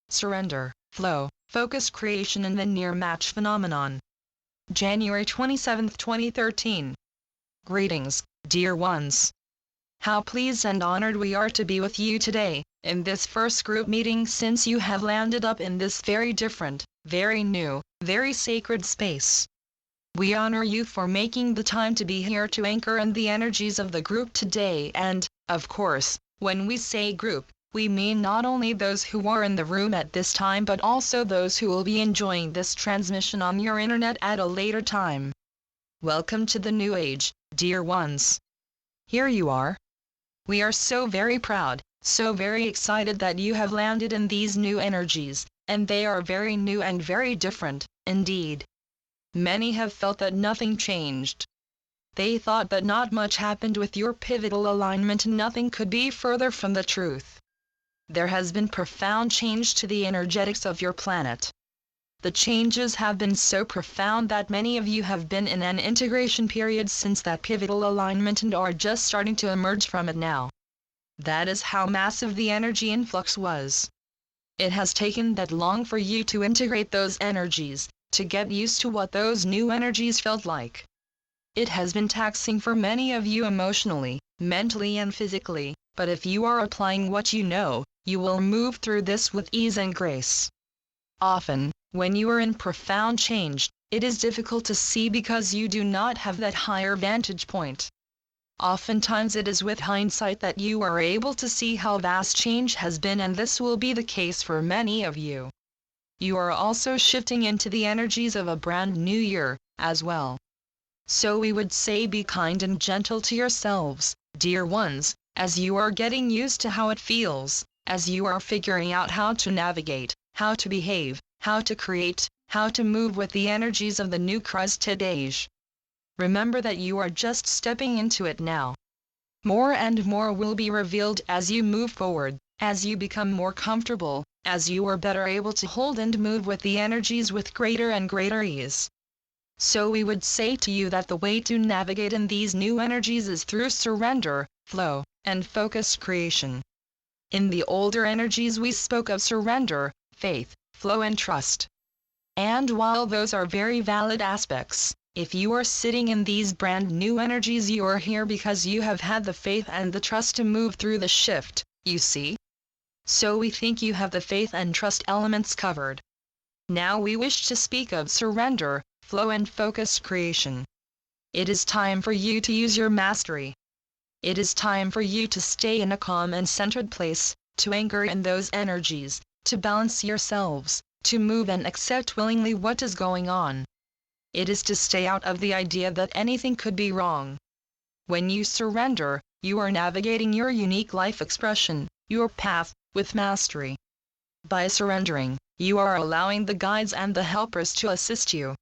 surrender, flow, focused creation and the near-match phenomenon. January 27, 2013. Greetings, dear ones. How pleased and honored we are to be with you today, in this first group meeting since you have landed up in this very different, very new, very sacred space. We honor you for making the time to be here to anchor in the energies of the group today and, of course, when we say group, we mean not only those who are in the room at this time but also those who will be enjoying this transmission on your internet at a later time. Welcome to the new age, dear ones. Here you are. We are so very proud, so very excited that you have landed in these new energies, and they are very new and very different, indeed. Many have felt that nothing changed. They thought that not much happened with your pivotal alignment and nothing could be further from the truth. There has been profound change to the energetics of your planet. The changes have been so profound that many of you have been in an integration period since that pivotal alignment and are just starting to emerge from it now. That is how massive the energy influx was. It has taken that long for you to integrate those energies, to get used to what those new energies felt like. It has been taxing for many of you emotionally, mentally and physically, but if you are applying what you know, you will move through this with ease and grace. Often, when you are in profound change, it is difficult to see because you do not have that higher vantage point. Oftentimes it is with hindsight that you are able to see how vast change has been, and this will be the case for many of you. You are also shifting into the energies of a brand new year, as well. So we would say be kind and gentle to yourselves, dear ones, as you are getting used to how it feels, as you are figuring out how to navigate, how to behave, how to create, how to move with the energies of the new Christed age. Remember that you are just stepping into it now. More and more will be revealed as you move forward, as you become more comfortable, as you are better able to hold and move with the energies with greater and greater ease. So we would say to you that the way to navigate in these new energies is through surrender, flow, and focused creation. In the older energies we spoke of surrender, faith, flow and trust. And while those are very valid aspects, if you are sitting in these brand new energies, you are here because you have had the faith and the trust to move through the shift, you see? So we think you have the faith and trust elements covered. Now we wish to speak of surrender, flow and focused creation. It is time for you to use your mastery. It is time for you to stay in a calm and centered place, to anchor in those energies, to balance yourselves, to move and accept willingly what is going on. It is to stay out of the idea that anything could be wrong. When you surrender, you are navigating your unique life expression, your path, with mastery. By surrendering, you are allowing the guides and the helpers to assist you.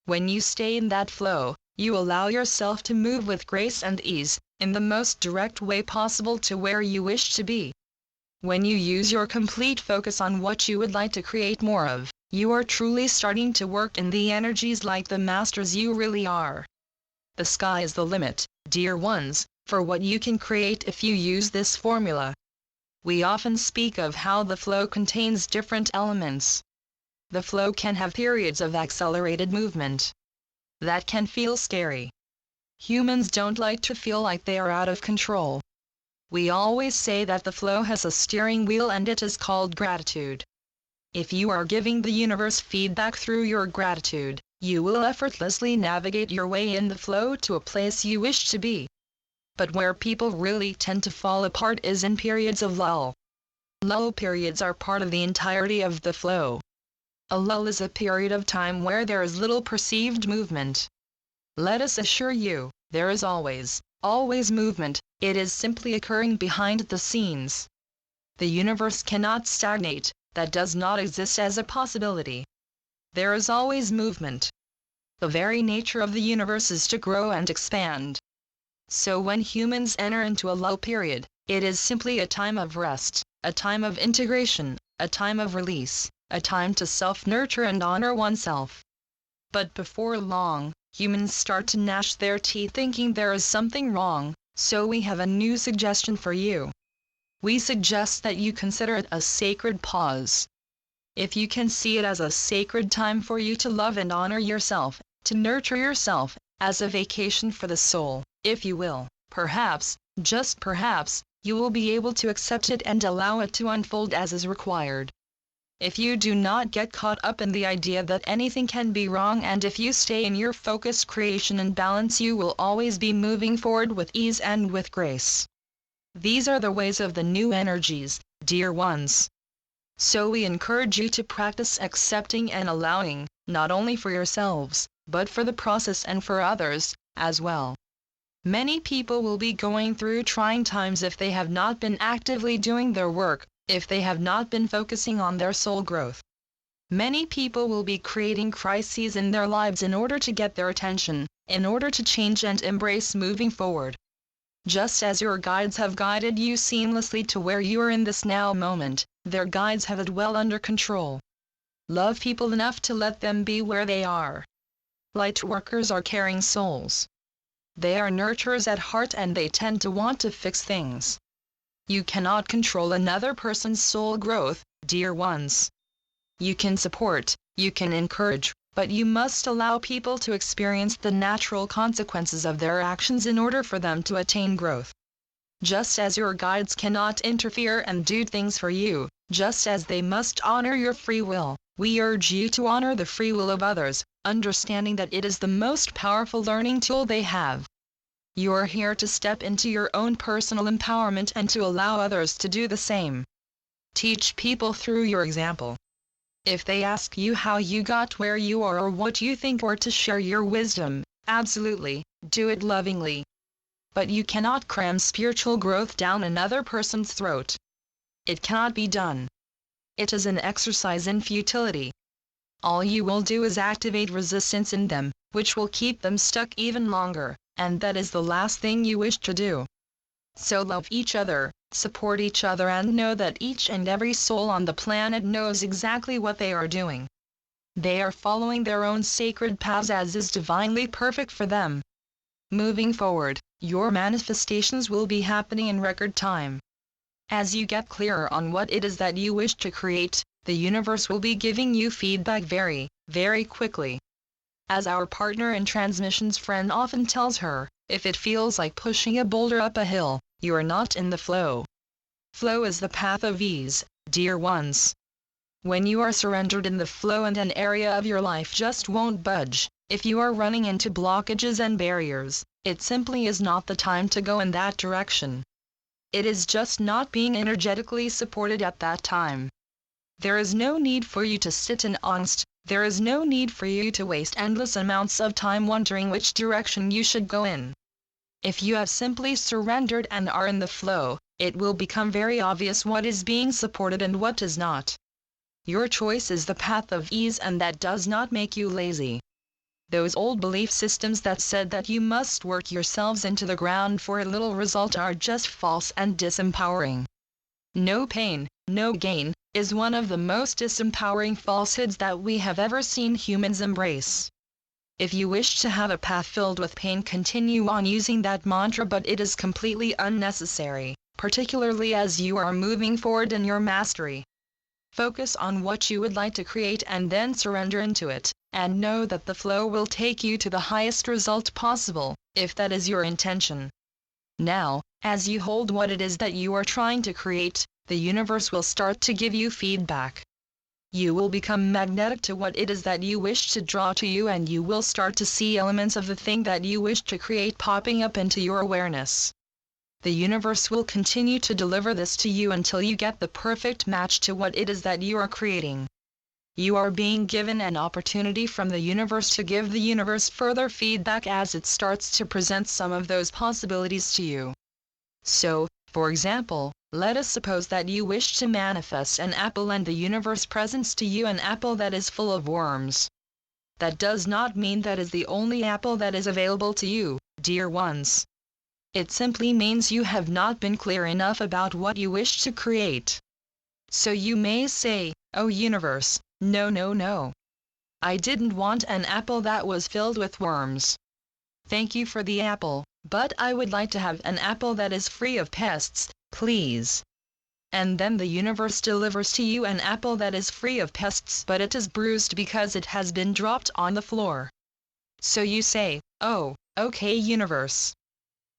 When you stay in that flow, you allow yourself to move with grace and ease, in the most direct way possible to where you wish to be. When you use your complete focus on what you would like to create more of, you are truly starting to work in the energies like the masters you really are. The sky is the limit, dear ones, for what you can create if you use this formula. We often speak of how the flow contains different elements. The flow can have periods of accelerated movement. That can feel scary. Humans don't like to feel like they are out of control. We always say that the flow has a steering wheel and it is called gratitude. If you are giving the universe feedback through your gratitude, you will effortlessly navigate your way in the flow to a place you wish to be. But where people really tend to fall apart is in periods of lull. Lull periods are part of the entirety of the flow. A lull is a period of time where there is little perceived movement. Let us assure you, there is always movement. It is simply occurring behind the scenes. The universe cannot stagnate, that does not exist as a possibility. There is always movement. The very nature of the universe is to grow and expand. So when humans enter into a lull period, it is simply a time of rest, a time of integration, a time of release, a time to self-nurture and honor oneself. But before long, humans start to gnash their teeth thinking there is something wrong, so we have a new suggestion for you. We suggest that you consider it a sacred pause. If you can see it as a sacred time for you to love and honor yourself, to nurture yourself, as a vacation for the soul, if you will, perhaps, just perhaps, you will be able to accept it and allow it to unfold as is required. If you do not get caught up in the idea that anything can be wrong, and if you stay in your focused creation and balance, you will always be moving forward with ease and with grace. These are the ways of the new energies, dear ones. So we encourage you to practice accepting and allowing, not only for yourselves, but for the process and for others, as well. Many people will be going through trying times if they have not been actively doing their work, if they have not been focusing on their soul growth. Many people will be creating crises in their lives in order to get their attention, in order to change and embrace moving forward. Just as your guides have guided you seamlessly to where you are in this now moment, their guides have it well under control. Love people enough to let them be where they are. Light workers are caring souls. They are nurturers at heart, and they tend to want to fix things. You cannot control another person's soul growth, dear ones. You can support, you can encourage, but you must allow people to experience the natural consequences of their actions in order for them to attain growth. Just as your guides cannot interfere and do things for you, just as they must honor your free will, we urge you to honor the free will of others, understanding that it is the most powerful learning tool they have. You are here to step into your own personal empowerment and to allow others to do the same. Teach people through your example. If they ask you how you got where you are or what you think, or to share your wisdom, absolutely, do it lovingly. But you cannot cram spiritual growth down another person's throat. It cannot be done. It is an exercise in futility. All you will do is activate resistance in them, which will keep them stuck even longer, and that is the last thing you wish to do. So love each other, support each other, and know that each and every soul on the planet knows exactly what they are doing. They are following their own sacred paths as is divinely perfect for them. Moving forward, your manifestations will be happening in record time. As you get clearer on what it is that you wish to create, the universe will be giving you feedback very, very quickly. As our partner in transmissions friend often tells her, if it feels like pushing a boulder up a hill, you are not in the flow. Flow is the path of ease, dear ones. When you are surrendered in the flow and an area of your life just won't budge, if you are running into blockages and barriers, it simply is not the time to go in that direction. It is just not being energetically supported at that time. There is no need for you to sit in angst, there is no need for you to waste endless amounts of time wondering which direction you should go in. If you have simply surrendered and are in the flow, it will become very obvious what is being supported and what is not. Your choice is the path of ease, and that does not make you lazy. Those old belief systems that said that you must work yourselves into the ground for a little result are just false and disempowering. No pain, no gain, is one of the most disempowering falsehoods that we have ever seen humans embrace. If you wish to have a path filled with pain, continue on using that mantra, but it is completely unnecessary, particularly as you are moving forward in your mastery. Focus on what you would like to create and then surrender into it, and know that the flow will take you to the highest result possible, if that is your intention. Now, as you hold what it is that you are trying to create, the universe will start to give you feedback. You will become magnetic to what it is that you wish to draw to you, and you will start to see elements of the thing that you wish to create popping up into your awareness. The universe will continue to deliver this to you until you get the perfect match to what it is that you are creating. You are being given an opportunity from the universe to give the universe further feedback as it starts to present some of those possibilities to you. So, for example, let us suppose that you wish to manifest an apple and the universe presents to you an apple that is full of worms. That does not mean that is the only apple that is available to you, dear ones. It simply means you have not been clear enough about what you wish to create. So you may say, "Oh universe, no no no. I didn't want an apple that was filled with worms. Thank you for the apple, but I would like to have an apple that is free of pests, please." And then the universe delivers to you an apple that is free of pests, but it is bruised because it has been dropped on the floor. So you say, "Oh, okay universe.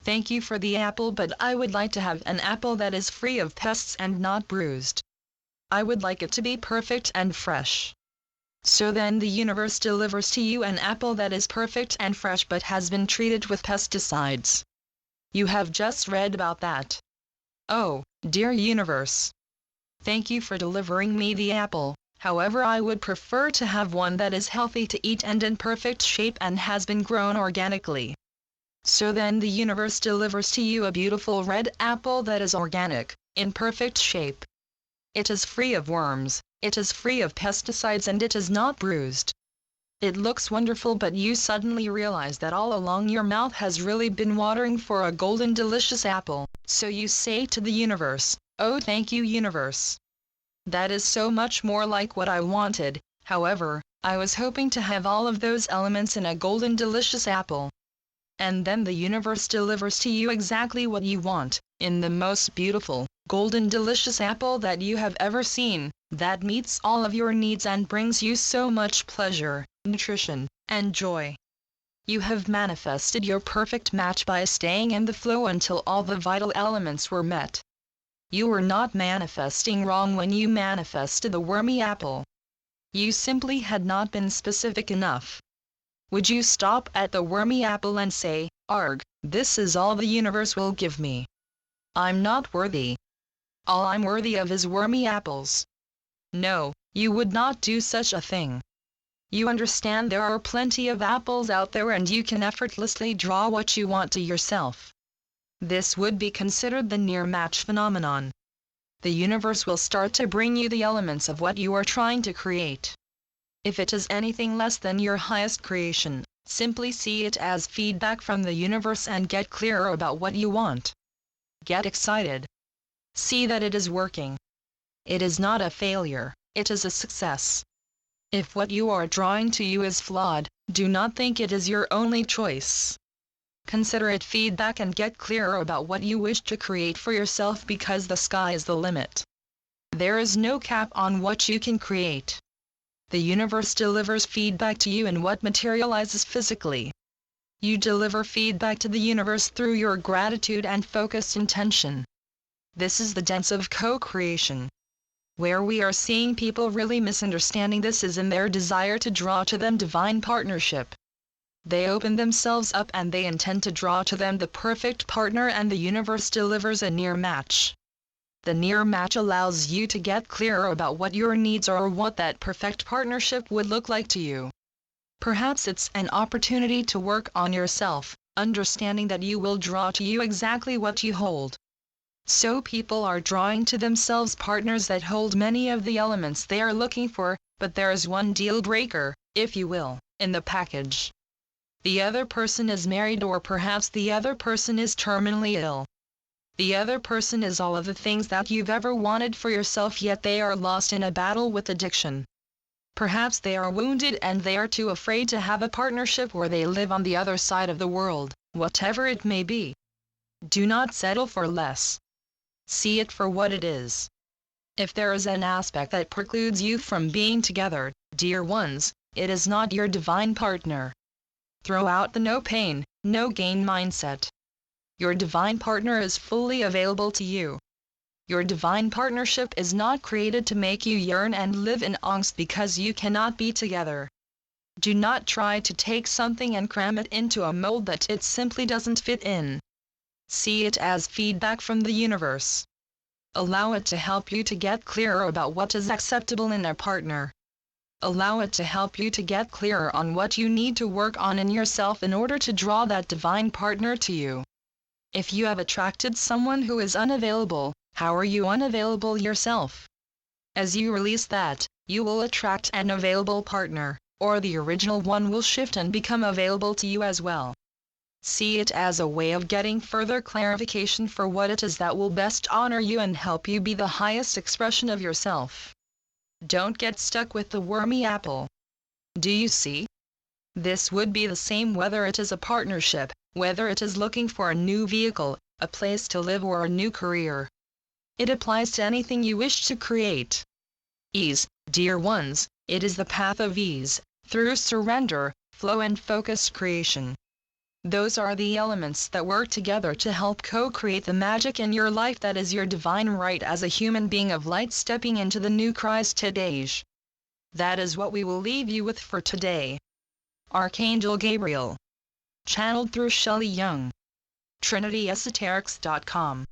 Thank you for the apple, but I would like to have an apple that is free of pests and not bruised. I would like it to be perfect and fresh." So then the universe delivers to you an apple that is perfect and fresh but has been treated with pesticides. You have just read about that. Oh, dear universe. Thank you for delivering me the apple, however I would prefer to have one that is healthy to eat and in perfect shape and has been grown organically. So then the universe delivers to you a beautiful red apple that is organic, in perfect shape. It is free of worms, it is free of pesticides, and it is not bruised. It looks wonderful, but you suddenly realize that all along your mouth has really been watering for a golden delicious apple. So you say to the universe, "Oh, thank you universe. That is so much more like what I wanted, however, I was hoping to have all of those elements in a golden delicious apple." And then the universe delivers to you exactly what you want, in the most beautiful, golden delicious apple that you have ever seen, that meets all of your needs and brings you so much pleasure, nutrition, and joy. You have manifested your perfect match by staying in the flow until all the vital elements were met. You were not manifesting wrong when you manifested the wormy apple. You simply had not been specific enough. Would you stop at the wormy apple and say, "Arg, this is all the universe will give me. I'm not worthy. All I'm worthy of is wormy apples"? No, you would not do such a thing. You understand there are plenty of apples out there and you can effortlessly draw what you want to yourself. This would be considered the near match phenomenon. The universe will start to bring you the elements of what you are trying to create. If it is anything less than your highest creation, simply see it as feedback from the universe and get clearer about what you want. Get excited. See that it is working. It is not a failure, it is a success. If what you are drawing to you is flawed, do not think it is your only choice. Consider it feedback and get clearer about what you wish to create for yourself, because the sky is the limit. There is no cap on what you can create. The universe delivers feedback to you in what materializes physically. You deliver feedback to the universe through your gratitude and focused intention. This is the dance of co-creation. Where we are seeing people really misunderstanding this is in their desire to draw to them divine partnership. They open themselves up and they intend to draw to them the perfect partner, and the universe delivers a near match. The near match allows you to get clearer about what your needs are or what that perfect partnership would look like to you. Perhaps it's an opportunity to work on yourself, understanding that you will draw to you exactly what you hold. So people are drawing to themselves partners that hold many of the elements they are looking for, but there is one deal breaker, if you will, in the package. The other person is married, or perhaps the other person is terminally ill. The other person is all of the things that you've ever wanted for yourself, yet they are lost in a battle with addiction. Perhaps they are wounded and they are too afraid to have a partnership, or they live on the other side of the world, whatever it may be. Do not settle for less. See it for what it is. If there is an aspect that precludes you from being together, dear ones, it is not your divine partner. Throw out the no pain, no gain mindset. Your divine partner is fully available to you. Your divine partnership is not created to make you yearn and live in angst because you cannot be together. Do not try to take something and cram it into a mold that it simply doesn't fit in. See it as feedback from the universe. Allow it to help you to get clearer about what is acceptable in a partner. Allow it to help you to get clearer on what you need to work on in yourself in order to draw that divine partner to you. If you have attracted someone who is unavailable, how are you unavailable yourself? As you release that, you will attract an available partner, or the original one will shift and become available to you as well. See it as a way of getting further clarification for what it is that will best honor you and help you be the highest expression of yourself. Don't get stuck with the wormy apple. Do you see? This would be the same whether it is a partnership, whether it is looking for a new vehicle, a place to live, or a new career. It applies to anything you wish to create. Ease, dear ones, it is the path of ease, through surrender, flow and focused creation. Those are the elements that work together to help co-create the magic in your life that is your divine right as a human being of light stepping into the new Christed age. That is what we will leave you with for today. Archangel Gabriel. Channeled through Shelley Young. TrinityEsoterics.com